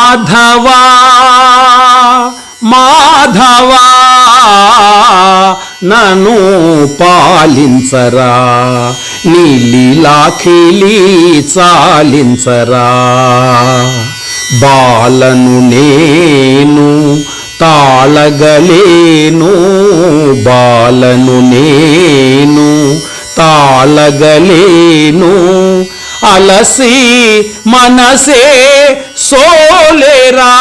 మాధవా మాధవా నన్ను పాలించరా, నీ లీలాఖిలి చాలించరా. బాలను నేను తాళగలేను, బాలను నేను తాళగలేను. అలసి మనసే సోలేరా,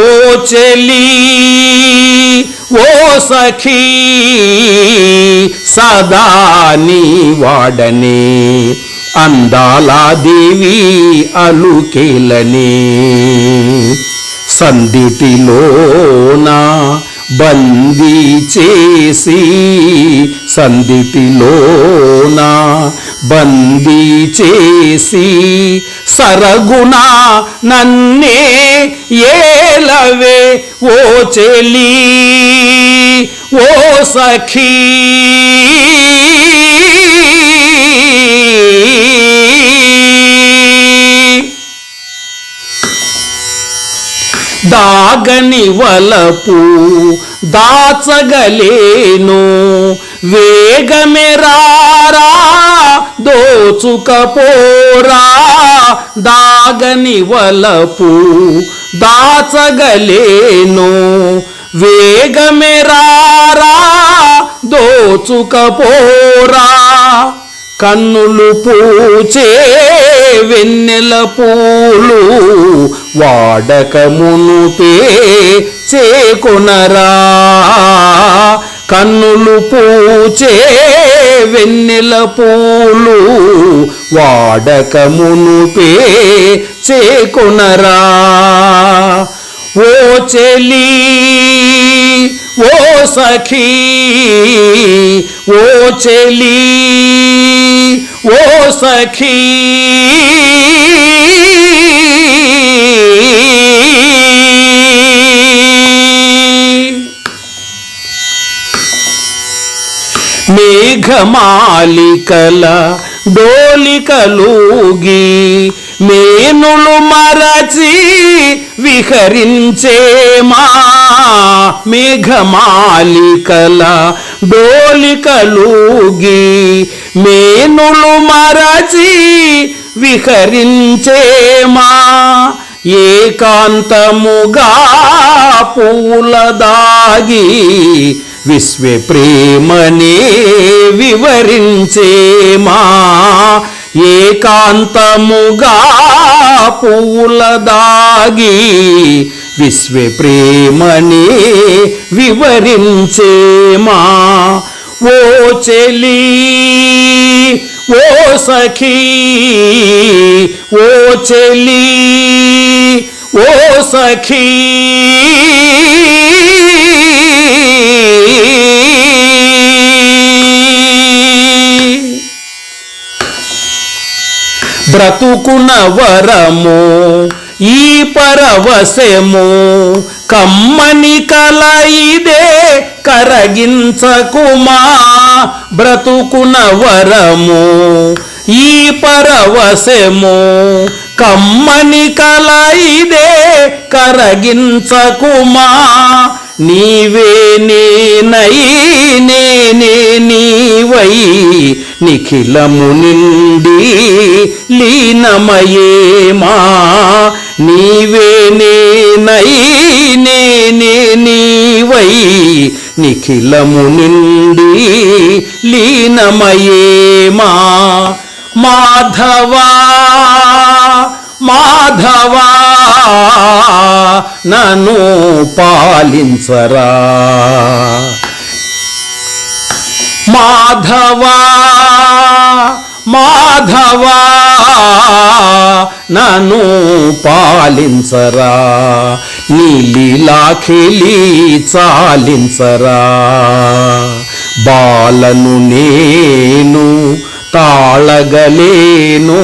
ఓ చెలి ఓ సఖీ సదా నీ వాడనే, అందాల దేవి అలుకేలని. సందిటిలోన బందీ చేసి, సందిటిలోన బందీ చేసి, సరగుణ నన్నే ఏలవే ఓ చెలి ఓ సఖీ. దాగని వలపు దాచగలేను, వేగమెరారా దోచుకపోరా. దాగని వలపు దాచగలేను, వేగమెరారా దోచుకపోరా. కన్నులు పూచే వెన్నెల పూలు వాడక మునుపే చేకొనరా. కన్నులు పూచే వెన్నెల పూలు వాడక మునుపే చేకొనరా. ఓ చెలి ఓ సఖీ ఓ చెలి ఓ సఖీ. మేఘమాలికల డోలికలూగి, మేనులు మరచి విహరించేమా. మేఘమాలికల డోలికలూగి, మేనులు మరచి విహరించేమా. ఏకాంతముగా పూల దాగి విశ్వ ప్రేమనే వివరించేమా. ఏకాంతముగా పూల దాగి విశ్వ ప్రేమనే వివరించేమా. ఓ చెలి ఓ సఖీ ఓ చెలి ఓ సఖీ. బ్రతుకున వరము ఈ పరవశము, కమ్మని కల ఇదే కరగించకుమా. బ్రతుకున వరము ఈ పరవశము, కమ్మని కల ఇదే కరగించకుమా. నీవే నేనై నేనే నీవై, నిఖిలము నిండి లీనమయేమా. నీవే నేనై నేనే నీవై, నిఖిలము నిండి లీనమయేమా. మాధవా మాధవా నన్ను పాలించరా. మాధవా మాధవా నన్ను పాలించరా, నీ లీలాఖిలి చాలించరా. బాలను నేను తాళగలేను,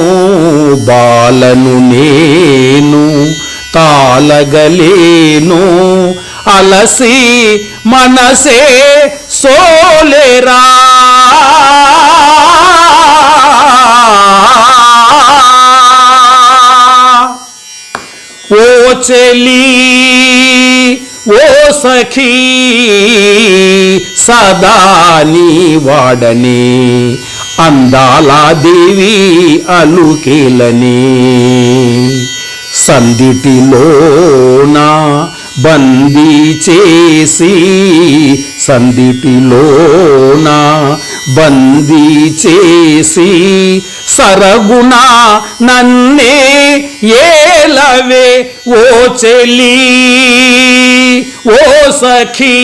బాలను నేను తాళగలేను. అలసి మనసే సోలేరా. ఓ చెలి ఓ సఖీ సదా నీ వాడని అందాల దేవి అలుకేలని సందిటిలోన బందీ చేసి సందిటిలోన బందీ చేసి సరగుణ నన్నే ఏలవే ఓ చెలి ఓ సఖీ